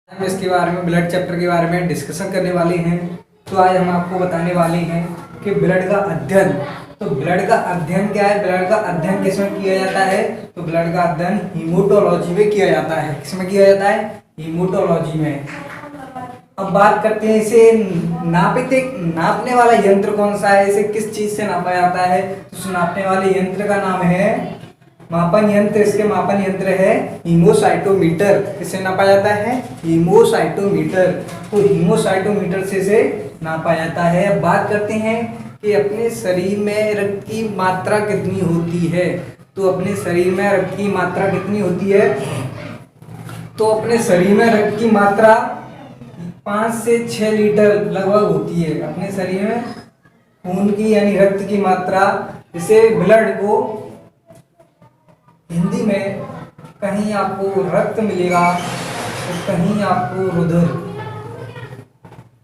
हम इसके बारे में ब्लड चैप्टर के बारे में डिस्कशन करने वाले हैं। तो आज हम आपको बताने वाले हैं कि ब्लड का अध्ययन। तो ब्लड का अध्ययन क्या है, ब्लड का अध्ययन किसमें किया जाता है? तो ब्लड का अध्ययन हीमोटोलॉजी में किया जाता है। किसमें किया जाता है? हीमोटोलॉजी में। अब बात करते हैं इसे नापने वाला यंत्र कौन सा है, इसे किस चीज से नापा जाता है? तो उस नापने वाले यंत्र का नाम है मापन यंत्र। इसके मापन यंत्र है हीमोसाइटोमीटर। किससे नापा जाता है? हीमोसाइटोमीटर। तो हीमोसाइटोमीटर से इसे नापा जाता है। अब बात करते हैं कि अपने शरीर में रक्त की मात्रा कितनी होती है। तो अपने शरीर में रक्त की मात्रा कितनी होती है? तो अपने शरीर में रक्त की मात्रा 5 से 6 लीटर लगभग होती है। अपने शरीर में खून की यानी रक्त की मात्रा, इसे ब्लड को हिंदी में कहीं आपको रक्त मिलेगा तो कहीं आपको रुधिर।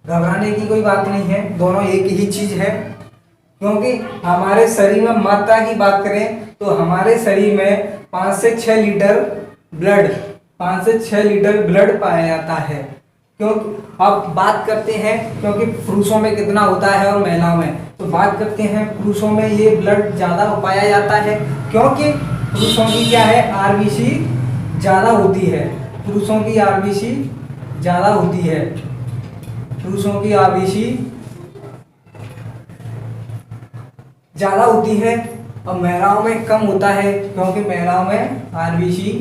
घबराने की कोई बात नहीं है, दोनों एक ही चीज है। क्योंकि हमारे शरीर में मात्रा की बात करें तो हमारे शरीर में 5 से 6 लीटर ब्लड पाया जाता है। क्योंकि अब बात करते हैं क्योंकि पुरुषों में कितना होता है और महिलाओं में। तो बात करते हैं पुरुषों में ये ब्लड ज्यादा पाया जाता है क्योंकि पुरुषों की क्या है, आरबीसी ज्यादा होती है। पुरुषों की आरबीसी ज्यादा होती है। पुरुषों की आरबीसी ज्यादा होती है और महिलाओं में कम होता है क्योंकि महिलाओं में आरबीसी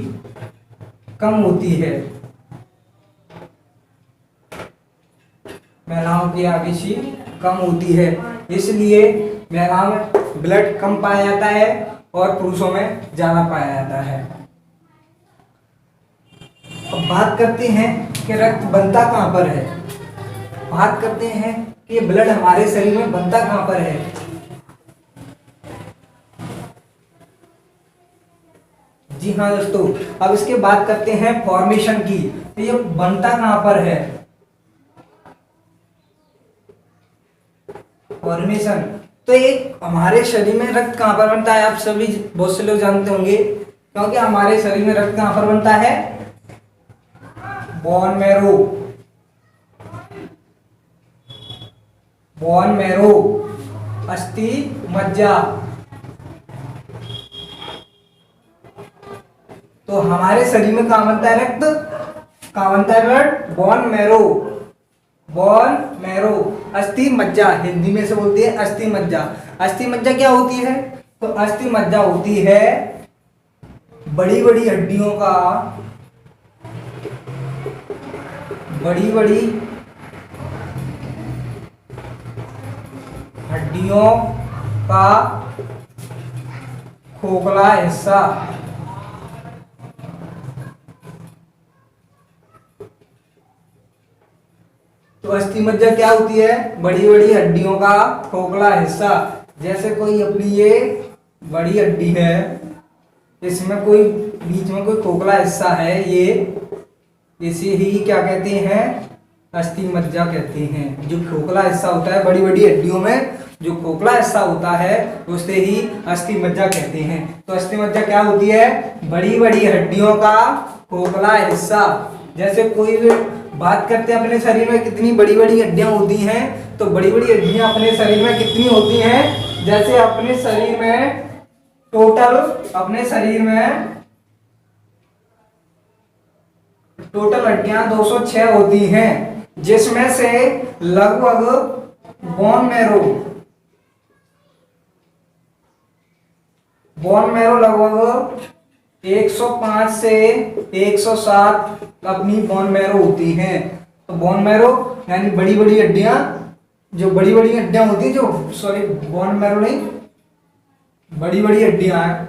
कम होती है। महिलाओं की आरबीसी कम होती है, इसलिए महिलाओं में ब्लड कम पाया जाता है और पुरुषों में ज्यादा पाया जाता है। अब बात करते हैं कि रक्त बनता कहां पर है। बात करते हैं कि ब्लड हमारे शरीर में बनता कहां पर है। जी हाँ दोस्तों, अब इसके बात करते हैं फॉर्मेशन की। तो ये बनता कहां पर है? फॉर्मेशन। तो एक हमारे शरीर में रक्त कहां पर बनता है, आप सभी बहुत से लोग जानते होंगे। क्योंकि हमारे शरीर में रक्त कहां पर बनता है? बोन मैरो, अस्थि मज्जा। तो हमारे शरीर में कहां बनता है रक्त? कहां बनता है ब्लड? बोन मैरो, अस्थि मज्जा। हिंदी में से बोलती है अस्थि मज्जा। अस्थि मज्जा क्या होती है? तो अस्थि मज्जा होती है बड़ी बड़ी हड्डियों का खोखला हिस्सा। तो अस्थि मज्जा क्या होती है? बड़ी बड़ी हड्डियों का खोखला हिस्सा। जैसे कोई अपनी ये बड़ी हड्डी है, इसमें कोई बीच में कोई खोखला हिस्सा है, ये इसे ही क्या कहते हैं? अस्थि मज्जा कहते हैं। जो खोखला हिस्सा होता है बड़ी बड़ी हड्डियों में, जो खोखला हिस्सा होता है उसे ही अस्थि मज्जा कहते हैं। तो अस्थि मज्जा क्या होती है? बड़ी बड़ी हड्डियों का खोखला हिस्सा। जैसे कोई भी बात करते हैं अपने शरीर में कितनी बड़ी बड़ी हड्डियां होती हैं, तो बड़ी बड़ी हड्डियां अपने शरीर में कितनी होती हैं? जैसे अपने शरीर में टोटल हड्डियां 206 होती हैं, जिसमें से लगभग बोन मैरो लगभग 105 से 107 अपनी बोन मैरो होती हैं। तो बोन मैरो यानी बड़ी बड़ी हड्डियां, जो बड़ी बड़ी हड्डियां होती है, बोन मैरो नहीं, बड़ी बड़ी हड्डियां हैं।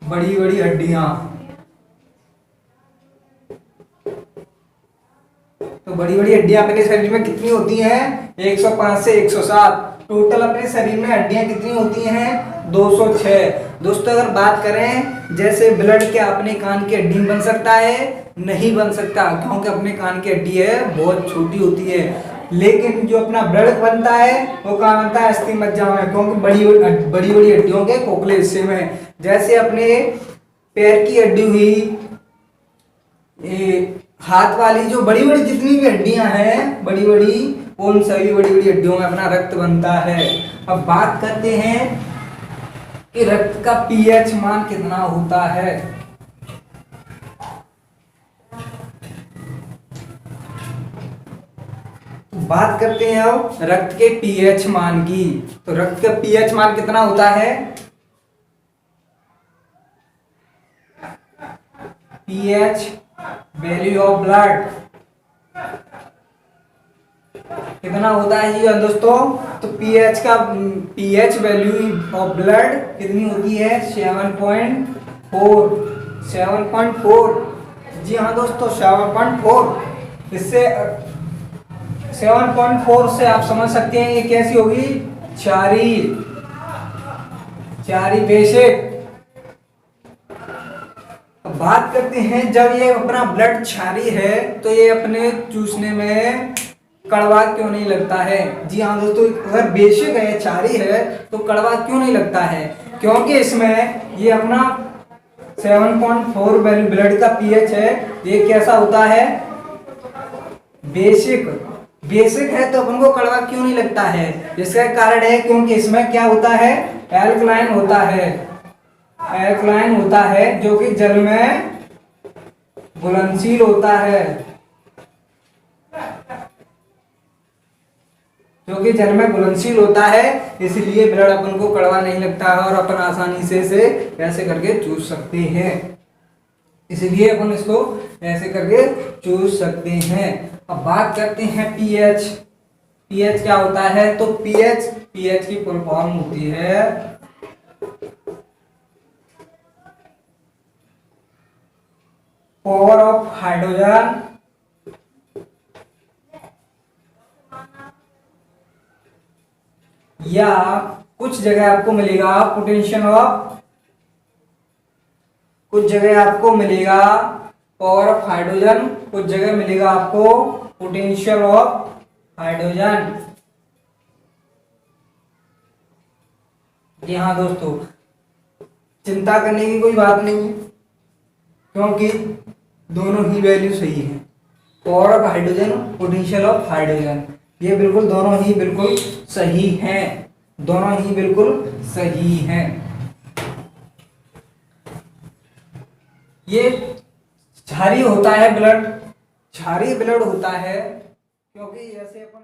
बड़ी बड़ी हड्डियां, तो बड़ी बड़ी हड्डियां अपने शरीर में कितनी होती हैं? 105 से 107। टोटल अपने शरीर में हड्डियां कितनी होती हैं? 206। दोस्तों अगर बात करें जैसे ब्लड क्या अपने कान की हड्डी बन सकता है? नहीं बन सकता, क्योंकि अपने कान की हड्डी है बहुत छोटी होती है। लेकिन जो अपना ब्लड बनता है वो कहाँ बनता है, अस्थि मज्जा में, क्योंकि बड़ी बड़ी हड्डियों के खोखले हिस्से में। जैसे अपने पैर की हड्डी हुई, ये हाथ वाली जो बड़ी बड़ी जितनी भी हड्डियां हैं बड़ी बड़ी, उन सभी बड़ी बड़ी हड्डियों में अपना रक्त बनता है। अब बात करते हैं कि रक्त का पीएच मान कितना होता है। बात करते हैं अब रक्त के पीएच मान की। तो रक्त का पीएच मान कितना होता है, पीएच वैल्यू ऑफ ब्लड कितना होता है जी दोस्तों। तो पीएच का पीएच वैल्यू ऑफ ब्लड कितनी होती है, 7.4। 7.4 जी हाँ दोस्तों, 7.4। इससे 7.4 से आप समझ सकते हैं ये कैसी होगी, क्षारीय बेसिक। बात करते हैं जब ये अपना ब्लड क्षारीय है तो ये अपने चूसने में कड़वा क्यों नहीं लगता है। जी हाँ दोस्तों, अगर बेसिक है, क्षारीय है, तो कड़वा क्यों नहीं लगता है, क्योंकि इसमें ये अपना 7.4 वैल्यू ब्लड का पीएच है, ये कैसा होता है, बेसिक। बेसिक है तो अपन को कड़वा क्यों नहीं लगता है, इसका कारण है क्योंकि इसमें क्या होता है, एल्कलाइन होता है। एल्कलाइन होता है जो कि जल में घुलनशील होता है, जो कि जल में घुलनशील होता है, इसलिए ब्लड अपन को कड़वा नहीं लगता है और अपन आसानी से इसे ऐसे करके चूस सकते हैं। इसलिए अपन इसको ऐसे करके चूस सकते हैं। अब बात करते हैं पीएच। पीएच क्या होता है, तो पीएच की फुल फॉर्म होती है पावर ऑफ हाइड्रोजन या कुछ जगह आपको मिलेगा पोटेंशियल ऑफ, कुछ जगह आपको मिलेगा पावर ऑफ हाइड्रोजन, कुछ जगह मिलेगा आपको पोटेंशियल ऑफ हाइड्रोजन। जी हाँ दोस्तों, चिंता करने की कोई बात नहीं है क्योंकि दोनों ही वैल्यू सही है। Power of hydrogen, potential of hydrogen, ये बिल्कुल दोनों ही बिल्कुल सही हैं, दोनों ही बिल्कुल सही हैं। ये क्षारीय होता है ब्लड, क्षारीय ब्लड होता है क्योंकि जैसे अपन